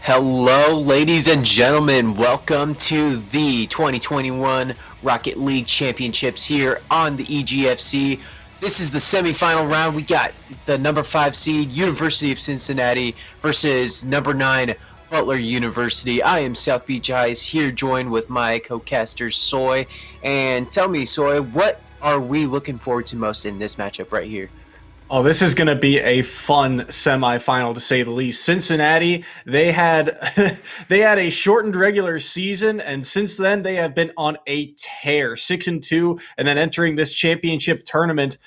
Hello, ladies and gentlemen. Welcome to the 2021 Rocket League Championships here on the EGFC. This is the semifinal round. We got the number 5 seed University of Cincinnati versus number 9 Butler University. I am South Beach Eyes here, joined with my co-caster Soy. And tell me, Soy, what are we looking forward to most in this matchup right here? Oh, this is going to be a fun semifinal to say the least. Cincinnati, they had they had a shortened regular season, and since then they have been on a tear, 6-2, and then entering this championship tournament,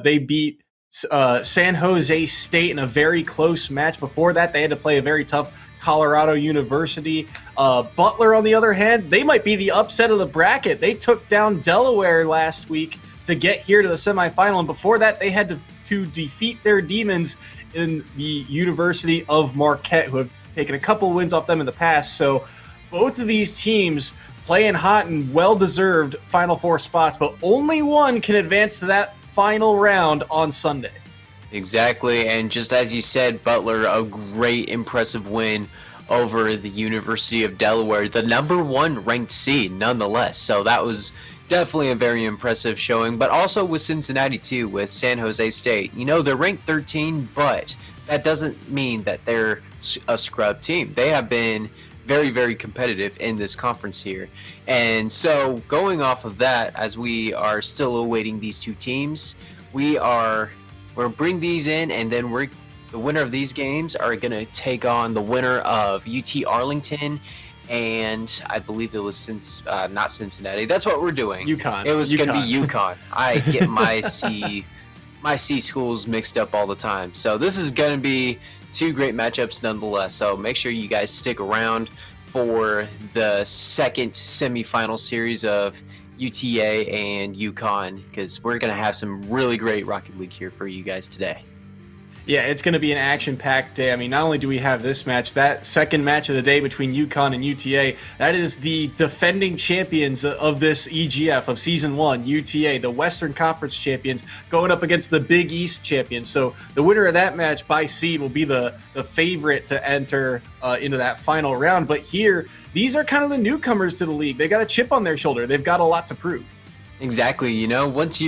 they beat San Jose State in a very close match. Before that, they had to play a very tough Colorado University. Butler, on the other hand, they might be the upset of the bracket. They took down Delaware last week to get here to the semifinal, and before that, they had to defeat their demons in the University of Marquette, who have taken a couple wins off them in the past. So both of these teams playing hot and well-deserved Final Four spots, but only one can advance to that final round on Sunday. Exactly, and just as you said, Butler, a great, impressive win over the University of Delaware, the number 1 ranked seed nonetheless. So that was definitely a very impressive showing, but also with Cincinnati too, with San Jose State. You know, they're ranked 13, but that doesn't mean that they're a scrub team. They have been very, very competitive in this conference here. And so going off of that, as we are still awaiting these two teams, we'll bring these in, and then the winner of these games are going to take on the winner of UT Arlington, and I believe it was not Cincinnati. That's what we're doing. UConn. It was going to be UConn. I get my C schools mixed up all the time. So this is going to be two great matchups nonetheless. So make sure you guys stick around for the second semifinal series of UTA and UConn, because we're going to have some really great Rocket League here for you guys today. Yeah, it's going to be an action-packed day. I mean, not only do we have this match, that second match of the day between UConn and UTA, that is the defending champions of this EGF of Season 1, UTA, the Western Conference champions, going up against the Big East champions. So the winner of that match by seed will be the favorite to enter into that final round. But here, these are kind of the newcomers to the league. They got a chip on their shoulder. They've got a lot to prove. Exactly. You know, once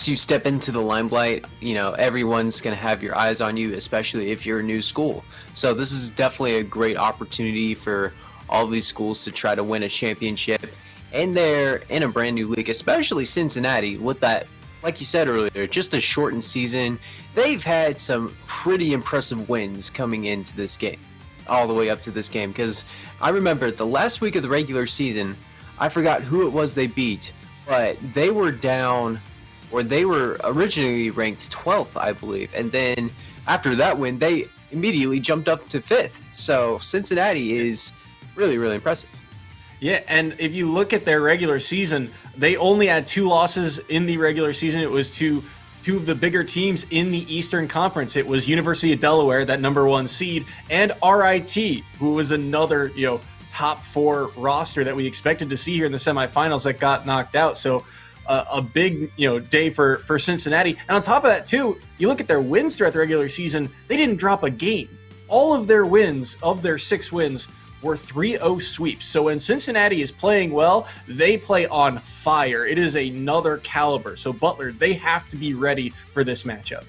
you step into the limelight, you know, everyone's going to have your eyes on you, especially if you're a new school. So this is definitely a great opportunity for all these schools to try to win a championship. And they're in a brand new league, especially Cincinnati, with that, like you said earlier, just a shortened season. They've had some pretty impressive wins coming into this game, all the way up to this game. Because I remember the last week of the regular season, I forgot who it was they beat, but they were down, or they were originally ranked 12th, I believe. And then after that win, they immediately jumped up to 5th. So Cincinnati is really, really impressive. Yeah, and if you look at their regular season, they only had 2 losses in the regular season. It was to two of the bigger teams in the Eastern Conference. It was University of Delaware, that number 1 seed, and RIT, who was another, top 4 roster that we expected to see here in the semifinals that got knocked out. So a big day for Cincinnati. And on top of that too, you look at their wins throughout the regular season, they didn't drop a game. All of their wins, of their 6 wins, were 3-0 sweeps. So when Cincinnati is playing well, they play on fire. It is another caliber. So Butler, they have to be ready for this matchup.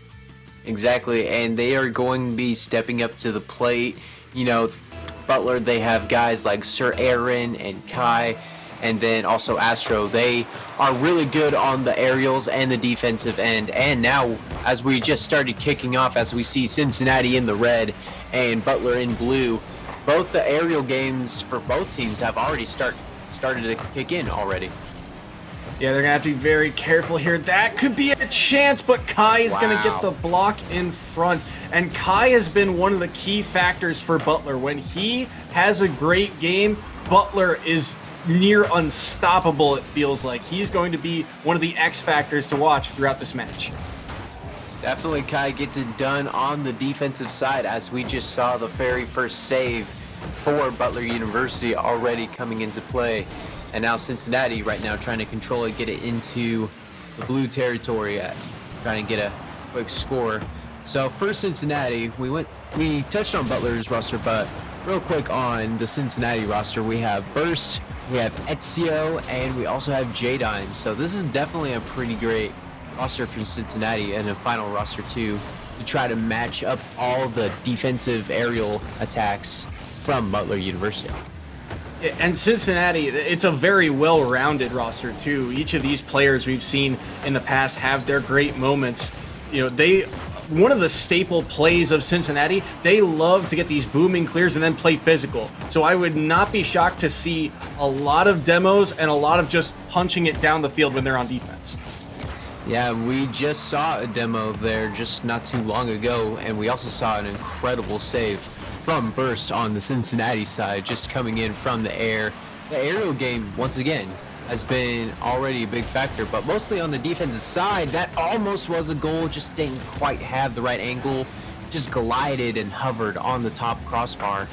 Exactly, and they are going to be stepping up to the plate. Butler, they have guys like Sir Aaron and Kai, and then also Astro. They are really good on the aerials and the defensive end. And now, as we just started kicking off, as we see Cincinnati in the red and Butler in blue, both the aerial games for both teams have already started to kick in already. Yeah, they're going to have to be very careful here. That could be a chance, but Kai is going to get the block in front. And Kai has been one of the key factors for Butler. When he has a great game, Butler is near unstoppable, it feels like. He's going to be one of the X factors to watch throughout this match. Definitely Kai gets it done on the defensive side, as we just saw the very first save for Butler University already coming into play. And now Cincinnati right now trying to control it, get it into the blue territory, trying to get a quick score. So for Cincinnati, we went we touched on Butler's roster, but real quick on the Cincinnati roster, we have Burst, we have Ezio, and we also have J-Dime. So this is definitely a pretty great roster for Cincinnati, and a final roster too, to try to match up all the defensive aerial attacks from Butler University. And Cincinnati, it's a very well-rounded roster too. Each of these players we've seen in the past have their great moments. You know, one of the staple plays of Cincinnati, they love to get these booming clears and then play physical. So I would not be shocked to see a lot of demos and a lot of just punching it down the field when they're on defense. Yeah, we just saw a demo there just not too long ago, and we also saw an incredible save from Burst on the Cincinnati side, just coming in from the air. The aerial game, once again, has been already a big factor, but mostly on the defensive side, that almost was a goal, just didn't quite have the right angle, just glided and hovered on the top crossbar.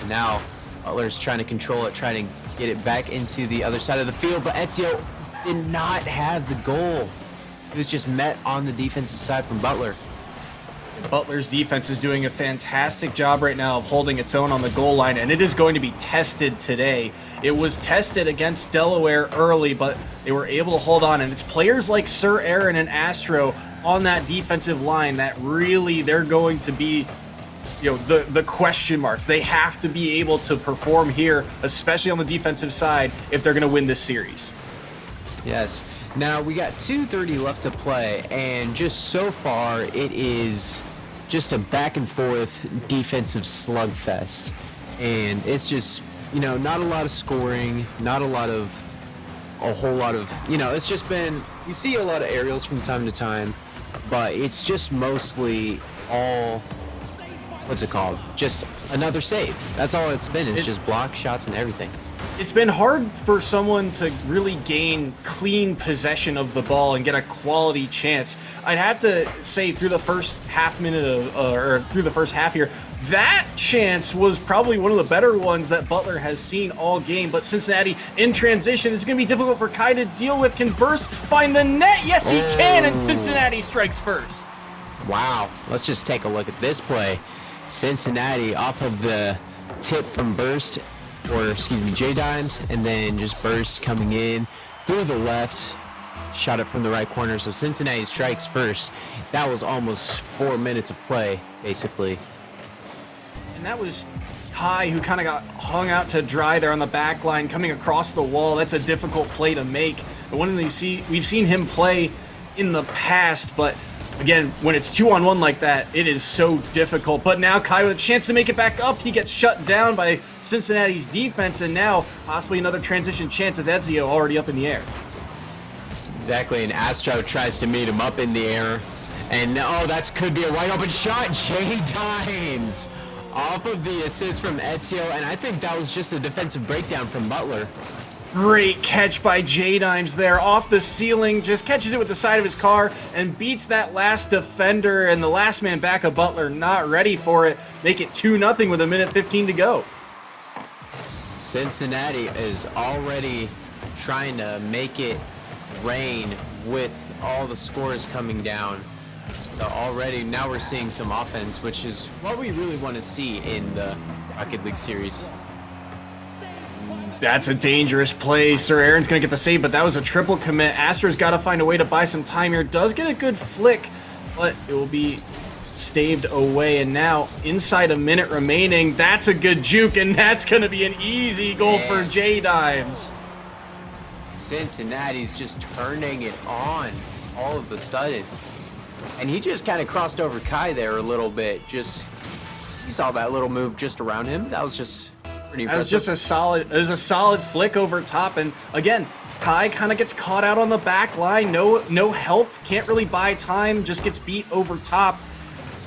And now Butler's trying to control it, trying to get it back into the other side of the field, but Ezio did not have the goal. It was just met on the defensive side from Butler. Butler's defense is doing a fantastic job right now of holding its own on the goal line, and it is going to be tested today. It was tested against Delaware early, but they were able to hold on, and it's players like Sir Aaron and Astro on that defensive line that really, they're going to be, you know, the question marks. They have to be able to perform here, especially on the defensive side, if they're going to win this series. Yes. Now we got 2:30 left to play, and just so far it is just a back and forth defensive slugfest, and it's just, you know, not a lot of scoring, not a whole lot of, you know, it's just been, you see a lot of aerials from time to time, but it's just mostly all, what's it called, just another save. That's all it's been. It's just block shots and everything. It's been hard for someone to really gain clean possession of the ball and get a quality chance. I'd have to say through the first through the first half here, that chance was probably one of the better ones that Butler has seen all game. But Cincinnati in transition, this is going to be difficult for Kai to deal with. Can Burst find the net? Yes, he can, and Cincinnati strikes first. Wow, let's just take a look at this play. Cincinnati off of the tip from Burst, or excuse me, J-Dimes, and then just Burst coming in through the left, shot it from the right corner. So Cincinnati strikes first. That was almost 4 minutes of play, basically. And that was Kai, who kind of got hung out to dry there on the back line, coming across the wall. That's a difficult play to make. The one that we've seen him play in the past, but again, when it's 2-on-1 like that, it is so difficult. But now Kai with a chance to make it back up. He gets shut down by Cincinnati's defense, and now possibly another transition chance as Ezio already up in the air. Exactly, and Astro tries to meet him up in the air. And oh, that could be a wide open shot. J-Dimes off of the assist from Ezio, and I think that was just a defensive breakdown from Butler. Great catch by J-Dimes there off the ceiling, just catches it with the side of his car and beats that last defender, and the last man back of Butler not ready for it. Make it 2-0 with 1:15 to go. Cincinnati is already trying to make it rain with all the scores coming down. So already now we're seeing some offense, which is what we really want to see in the Rocket League series. That's a dangerous play. Sir Aaron's going to get the save, but that was a triple commit. Astro's got to find a way to buy some time here. Does get a good flick, but it will be staved away. And now, inside a minute remaining, that's a good juke, and that's going to be an easy goal for J-Dimes. Cincinnati's just turning it on all of a sudden. And he just kind of crossed over Kai there a little bit. Just, you saw that little move just around him. That was just pretty impressive. That was just a solid flick over top. And again, Kai kind of gets caught out on the back line. No help. Can't really buy time. Just gets beat over top.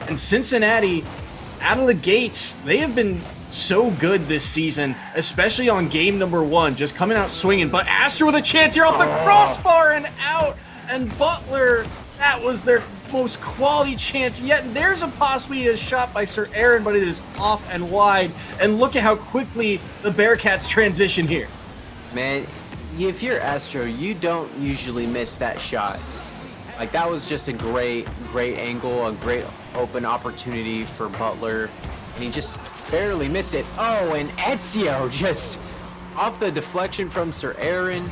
And Cincinnati, out of the gates, they have been so good this season, especially on game number 1, just coming out swinging. But Astro with a chance here off the crossbar and out. And Butler, that was their most quality chance yet. And there's possibly a shot by Sir Aaron, but it is off and wide. And look at how quickly the Bearcats transition here. Man, if you're Astro, you don't usually miss that shot. Like, that was just a great angle, a great open opportunity for Butler, and he just barely missed it. Oh, and Ezio just off the deflection from Sir Aaron.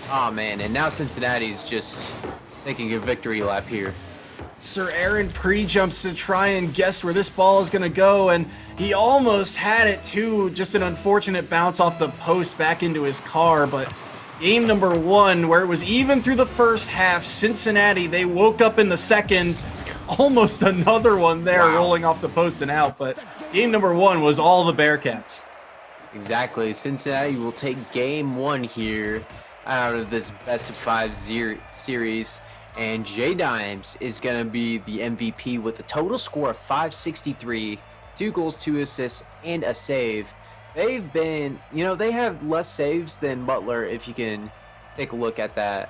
Oh man, and now Cincinnati's just taking a victory lap here. Sir Aaron pre-jumps to try and guess where this ball is going to go, and he almost had it too. Just an unfortunate bounce off the post back into his car. But game number 1, where it was even through the first half, Cincinnati, they woke up in the second. Almost another one there, rolling off the post and out. But game number 1 was all the Bearcats. Exactly. Cincinnati will take game 1 here out of this best of 5 series. And J Dimes is going to be the MVP with a total score of 563, 2 goals, 2 assists, and a save. They've been, they have less saves than Butler, if you can take a look at that,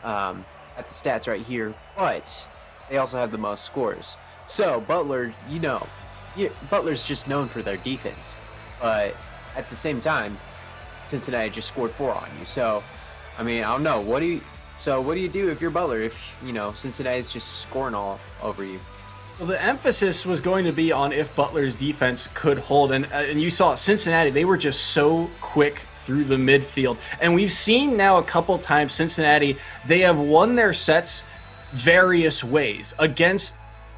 at the stats right here. But they also have the most scores. So Butler, Butler's just known for their defense. But at the same time, Cincinnati just scored 4 on you. So, I mean, I don't know. What do you do if you're Butler, if, Cincinnati's just scoring all over you? Well, the emphasis was going to be on if Butler's defense could hold. And you saw Cincinnati, they were just so quick through the midfield. And we've seen now a couple times Cincinnati, they have won their sets various ways. Against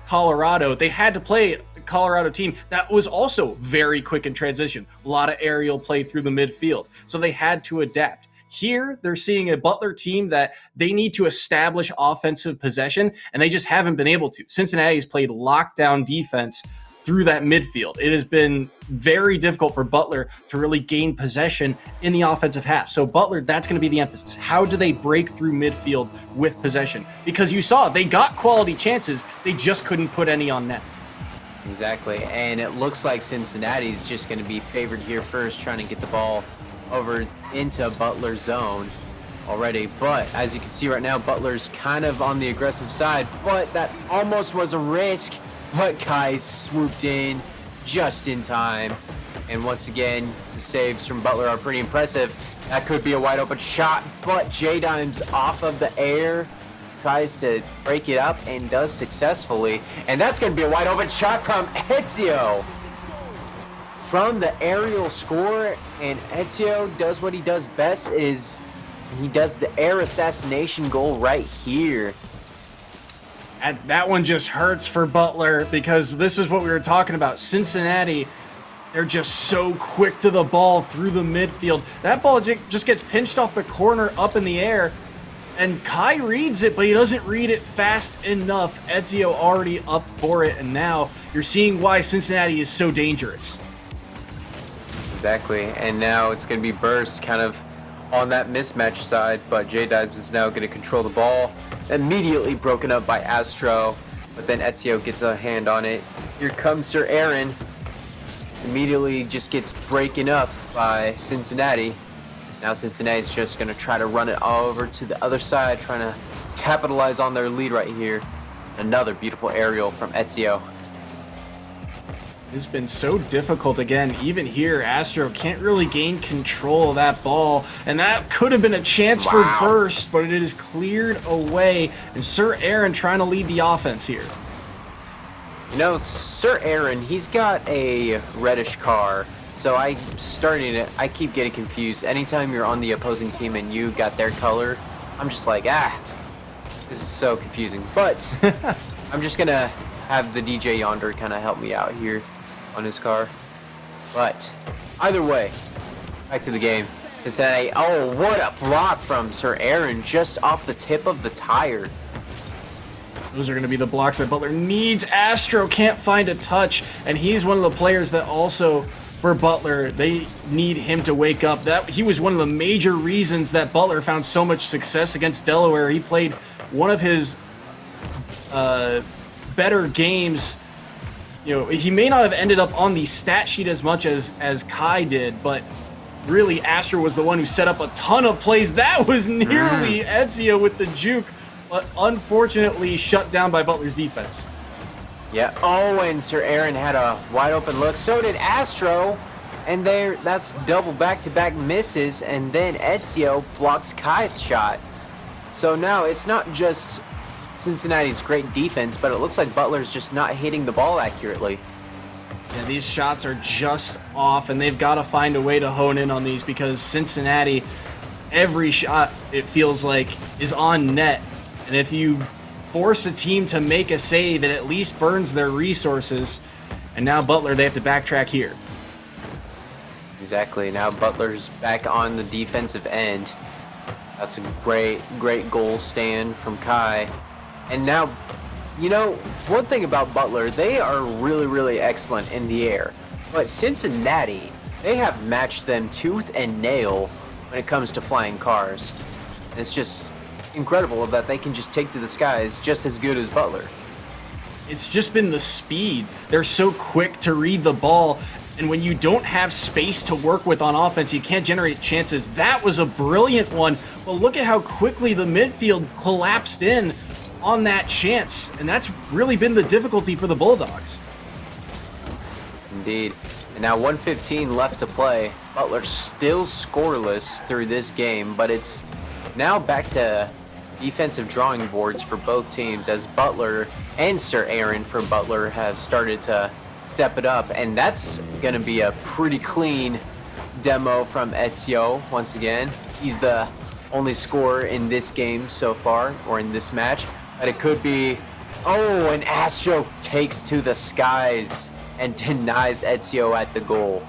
Colorado, they had to play a Colorado team that was also very quick in transition. A lot of aerial play through the midfield. So they had to adapt. Here, they're seeing a Butler team that they need to establish offensive possession, and they just haven't been able to. Cincinnati's played lockdown defense through that midfield. It has been very difficult for Butler to really gain possession in the offensive half. So Butler, that's going to be the emphasis. How do they break through midfield with possession? Because you saw, they got quality chances, they just couldn't put any on net. Exactly, and it looks like Cincinnati's just going to be favored here first, trying to get the ball over into Butler's zone already. But as you can see right now, Butler's kind of on the aggressive side, but that almost was a risk. But Kai swooped in just in time. And once again, the saves from Butler are pretty impressive. That could be a wide open shot, but J Dimes off of the air tries to break it up and does successfully. And that's going to be a wide open shot from Ezio. From the aerial score, and Ezio does what he does best, is he does the air assassination goal right here. And that one just hurts for Butler, because this is what we were talking about. Cincinnati, they're just so quick to the ball through the midfield. That ball just gets pinched off the corner up in the air, and Kai reads it, but he doesn't read it fast enough. Ezio already up for it, and now you're seeing why Cincinnati is so dangerous. Exactly, and now it's going to be Burst kind of on that mismatch side, but J Dives is now going to control the ball. Immediately broken up by Astro, but then Ezio gets a hand on it. Here comes Sir Aaron. Immediately just gets breaking up by Cincinnati. Now Cincinnati's just going to try to run it all over to the other side, trying to capitalize on their lead right here. Another beautiful aerial from Ezio. It's been so difficult again. Even here, Astro can't really gain control of that ball, and that could have been a chance for Burst, but it is cleared away, and Sir Aaron trying to lead the offense here. Sir Aaron, he's got a reddish car, so I keep getting confused. Anytime you're on the opposing team and you got their color, I'm just like, this is so confusing. But I'm just gonna have the DJ Yonder kind of help me out here on his car. But either way, back to the game. Cincinnati, oh, what a block from Sir Aaron just off the tip of the tire. Those are going to be the blocks that Butler needs. Astro can't find a touch, and he's one of the players that also, for Butler, they need him to wake up. He was one of the major reasons that Butler found so much success against Delaware. He played one of his better games. He may not have ended up on the stat sheet as much as Kai did, but really Astro was the one who set up a ton of plays. That was nearly Ezio with the juke, but unfortunately shut down by Butler's defense. Yeah. Oh, and Sir Aaron had a wide open look. So did Astro. And that's double back-to-back misses. And then Ezio blocks Kai's shot. So now it's not just Cincinnati's great defense, but it looks like Butler's just not hitting the ball accurately. Yeah, these shots are just off, and they've got to find a way to hone in on these because Cincinnati, every shot, it feels like, is on net. And if you force a team to make a save, it at least burns their resources. And now Butler, they have to backtrack here. Exactly. Now Butler's back on the defensive end. That's a great goal stand from Kai. And now, you know, one thing about Butler, they are really excellent in the air. But Cincinnati, they have matched them tooth and nail when it comes to flying cars. It's just incredible that they can just take to the skies just as good as Butler. It's just been the speed. They're so quick to read the ball. And when you don't have space to work with on offense, you can't generate chances. That was a brilliant one. But look at how quickly the midfield collapsed in on that chance. And that's really been the difficulty for the Bulldogs. Indeed. And now 1:15 left to play. Butler still scoreless through this game, but it's now back to defensive drawing boards for both teams as Butler and Sir Aaron for Butler have started to step it up, and that's going to be a pretty clean demo from Ezio once again. He's the only scorer in this game so far, or in this match, but it could be, oh, and Astro takes to the skies and denies Ezio at the goal.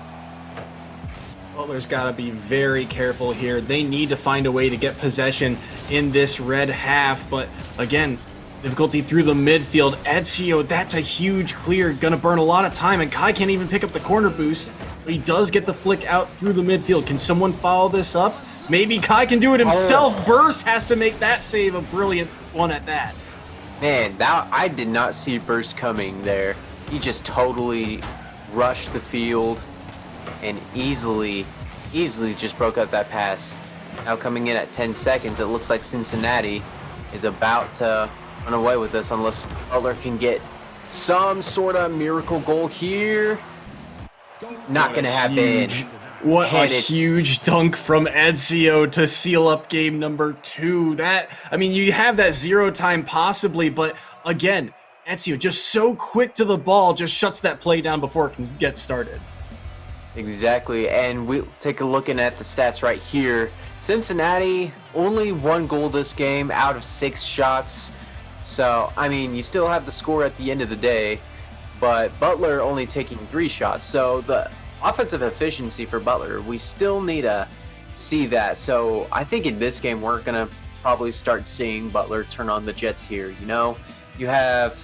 Butler's got to be very careful here. They need to find a way to get possession in this red half, but again, difficulty through the midfield. Ezio, that's a huge clear, gonna burn a lot of time, and Kai can't even pick up the corner boost, but he does get the flick out through the midfield. Can someone follow this up? Maybe Kai can do it himself. Oh. Burst has to make that save, a brilliant one at that. Man, I did not see Burst coming there. He just totally rushed the field and easily just broke up that pass. Now coming in at 10 seconds, it looks like Cincinnati is about to run away with this unless Butler can get some sort of miracle goal here. Not gonna happen. What a huge dunk from Ezio to seal up game number 2. That, I mean, you have that 0 time possibly, but again, Ezio just so quick to the ball, just shuts that play down before it can get started. Exactly, and we'll take a look at the stats right here. Cincinnati, only 1 goal this game out of 6 shots. So, I mean, you still have the score at the end of the day, but Butler only taking 3 shots. So the offensive efficiency for Butler, we still need to see that. So I think in this game, we're going to probably start seeing Butler turn on the Jets here. You know, you have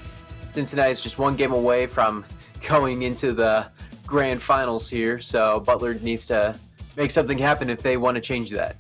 Cincinnati's just 1 game away from going into the grand finals here. So Butler needs to make something happen if they want to change that.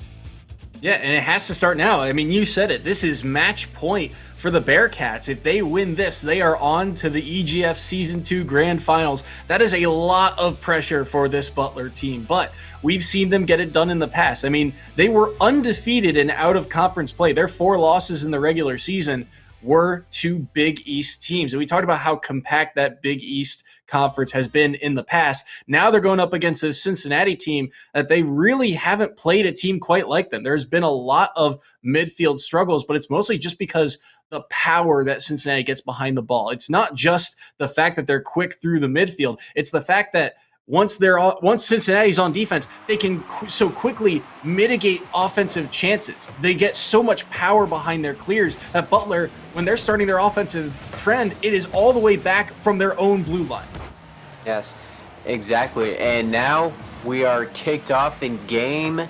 Yeah, and it has to start now. I mean, you said it. This is match point for the Bearcats. If they win this, they are on to the EGF Season 2 Grand Finals. That is a lot of pressure for this Butler team, but we've seen them get it done in the past. I mean, they were undefeated in out-of-conference play. Their 4 losses in the regular season were to Big East teams. And we talked about how compact that Big East conference has been in the past. Now they're going up against a Cincinnati team that they really haven't played a team quite like them. There's been a lot of midfield struggles, but it's mostly just because the power that Cincinnati gets behind the ball. It's not just the fact that they're quick through the midfield. It's the fact that once Cincinnati's on defense, they can so quickly mitigate offensive chances. They get so much power behind their clears that Butler, when they're starting their offensive trend, it is all the way back from their own blue line. Yes, exactly. And now we are kicked off in game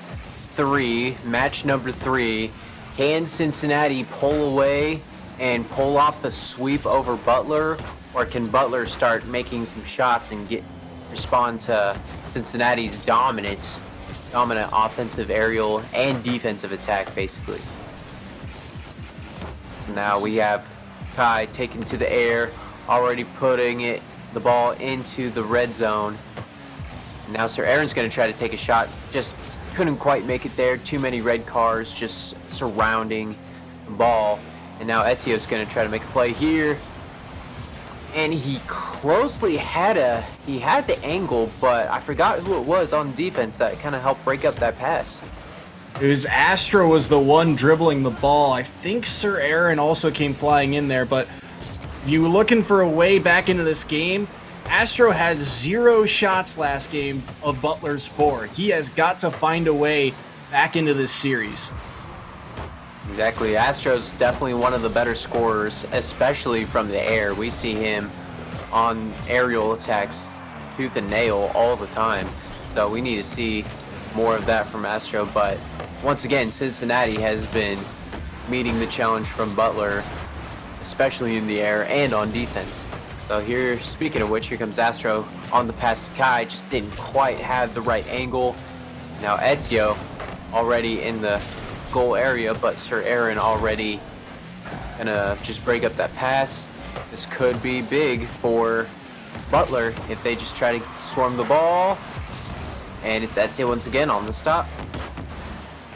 3, match number 3. Can Cincinnati pull away and pull off the sweep over Butler, or can Butler start making some shots and respond to Cincinnati's dominant offensive aerial and defensive attack, basically? Now we have Kai taken to the air, already putting the ball into the red zone. Now Sir Aaron's going to try to take a shot, just couldn't quite make it there. Too many red cars just surrounding the ball. And now Ezio's going to try to make a play here. And he closely had the angle, but I forgot who it was on defense that kind of helped break up that pass. It was Astro was the one dribbling the ball. I think Sir Aaron also came flying in there, but if you were looking for a way back into this game, Astro had 0 shots last game of Butler's 4. He has got to find a way back into this series. Exactly. Astro's definitely one of the better scorers, especially from the air. We see him on aerial attacks tooth and nail all the time. So we need to see more of that from Astro. But once again, Cincinnati has been meeting the challenge from Butler, especially in the air and on defense. So here, speaking of which, here comes Astro on the pass to Kai. Just didn't quite have the right angle. Now Ezio already in the goal area, but Sir Aaron already gonna just break up that pass. This could be big for Butler if they just try to swarm the ball. And it's Ezio once again on the stop.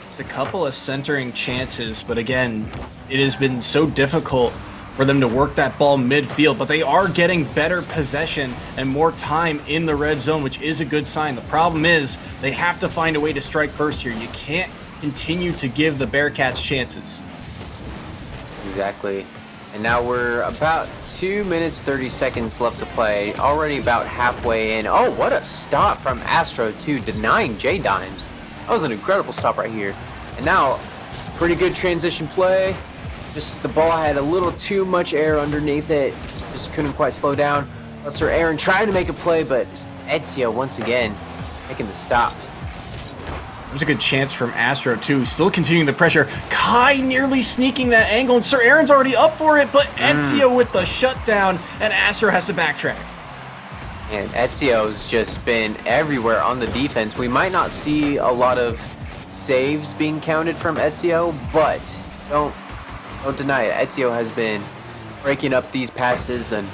It's a couple of centering chances, but again, it has been so difficult for them to work that ball midfield, but they are getting better possession and more time in the red zone, which is a good sign. The problem is they have to find a way to strike first here. You can't continue to give the Bearcats chances. Exactly. And now we're about 2 minutes 30 seconds left to play. Already about halfway in. Oh, what a stop from Astro too, denying J-Dimes. That was an incredible stop right here. And now, pretty good transition play. Just the ball had a little too much air underneath it. Just couldn't quite slow down. Sir Aaron trying to make a play, but Ezio once again making the stop. There's a good chance from Astro, too. Still continuing the pressure. Kai nearly sneaking that angle, and Sir Aaron's already up for it, but Ezio with the shutdown, and Astro has to backtrack. And Ezio's just been everywhere on the defense. We might not see a lot of saves being counted from Ezio, but don't deny it. Ezio has been breaking up these passes and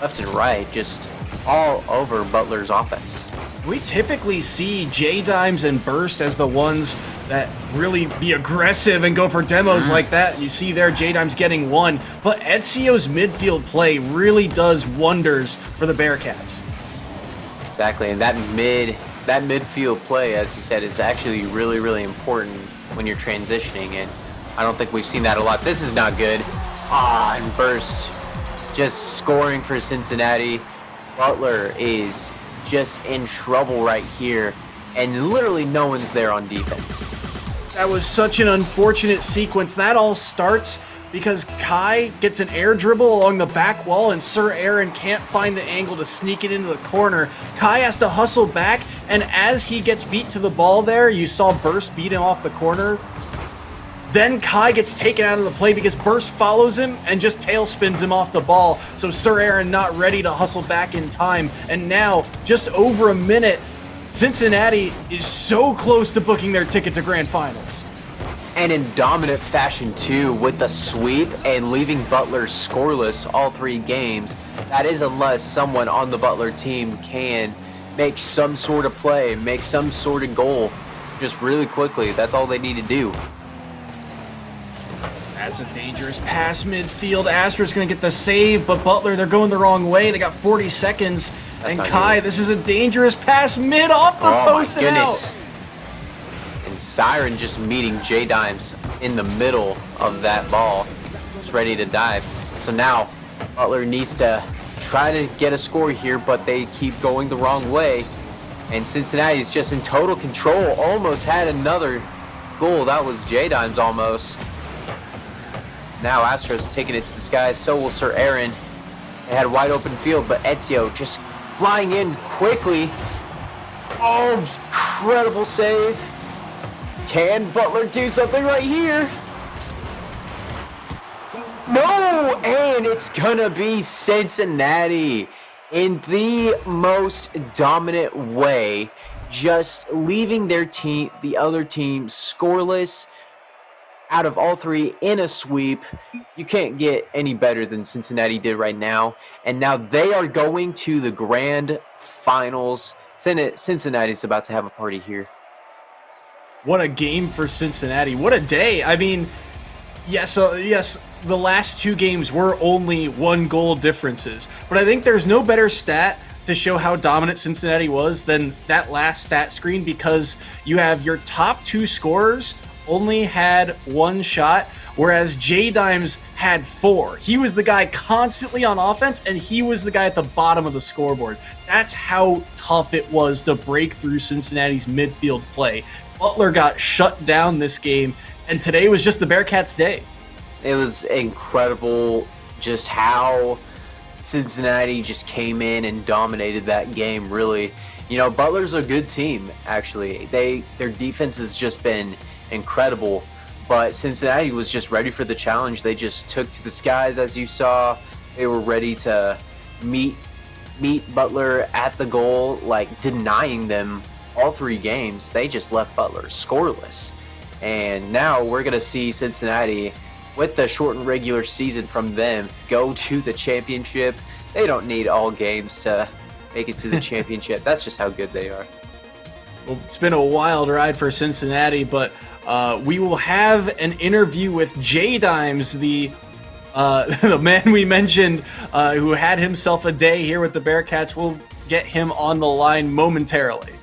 left and right, just all over Butler's offense. We typically see J-Dimes and Burst as the ones that really be aggressive and go for demos like that. You see there J-Dimes getting one, but Ezio's midfield play really does wonders for the Bearcats. Exactly, and that midfield play, as you said, is actually really, really important when you're transitioning, and I don't think we've seen that a lot. This is not good. And Burst just scoring for Cincinnati. Butler is just in trouble right here, and literally no one's there on defense. That was such an unfortunate sequence. That all starts because Kai gets an air dribble along the back wall, and Sir Aaron can't find the angle to sneak it into the corner. Kai has to hustle back, and as he gets beat to the ball there, you saw Burst beat him off the corner. Then Kai gets taken out of the play because Burst follows him and just tail spins him off the ball. So Sir Aaron not ready to hustle back in time. And now, just over a minute, Cincinnati is so close to booking their ticket to Grand Finals. And in dominant fashion too, with the sweep and leaving Butler scoreless all 3 games. That is unless someone on the Butler team can make some sort of play, make some sort of goal just really quickly. That's all they need to do. That's a dangerous pass midfield. Astro's going to get the save, but Butler, they're going the wrong way. They got 40 seconds. And Kai, this is a dangerous pass mid off the post and out. And Siren just meeting J-Dimes in the middle of that ball. Just ready to dive. So now Butler needs to try to get a score here, but they keep going the wrong way. And Cincinnati is just in total control. Almost had another goal. That was J-Dimes almost. Now Astro's taking it to the sky, so will Sir Aaron. They had a wide open field, but Ezio just flying in quickly. Oh, incredible save. Can Butler do something right here? No, and it's gonna be Cincinnati in the most dominant way, just leaving their team, the other team, scoreless. Out of all 3 in a sweep. You can't get any better than Cincinnati did right now. And now they are going to the Grand Finals. Cincinnati's about to have a party here. What a game for Cincinnati. What a day. I mean, yes, the last 2 games were only 1 goal differences. But I think there's no better stat to show how dominant Cincinnati was than that last stat screen, because you have your top 2 scorers only had 1 shot, whereas J Dimes had 4. He was the guy constantly on offense, and he was the guy at the bottom of the scoreboard. That's how tough it was to break through Cincinnati's midfield play. Butler got shut down this game, and today was just the Bearcats' day. It was incredible just how Cincinnati just came in and dominated that game, really. You know, Butler's a good team, actually. Their defense has just been incredible, but Cincinnati was just ready for the challenge. They just took to the skies, as you saw. They were ready to meet Butler at the goal, like denying them all 3 games. They just left Butler scoreless. And now we're going to see Cincinnati, with the shortened regular season from them, go to the championship. They don't need all games to make it to the championship. That's just how good they are. Well, it's been a wild ride for Cincinnati, but we will have an interview with J Dimes, the man we mentioned who had himself a day here with the Bearcats. We'll get him on the line momentarily.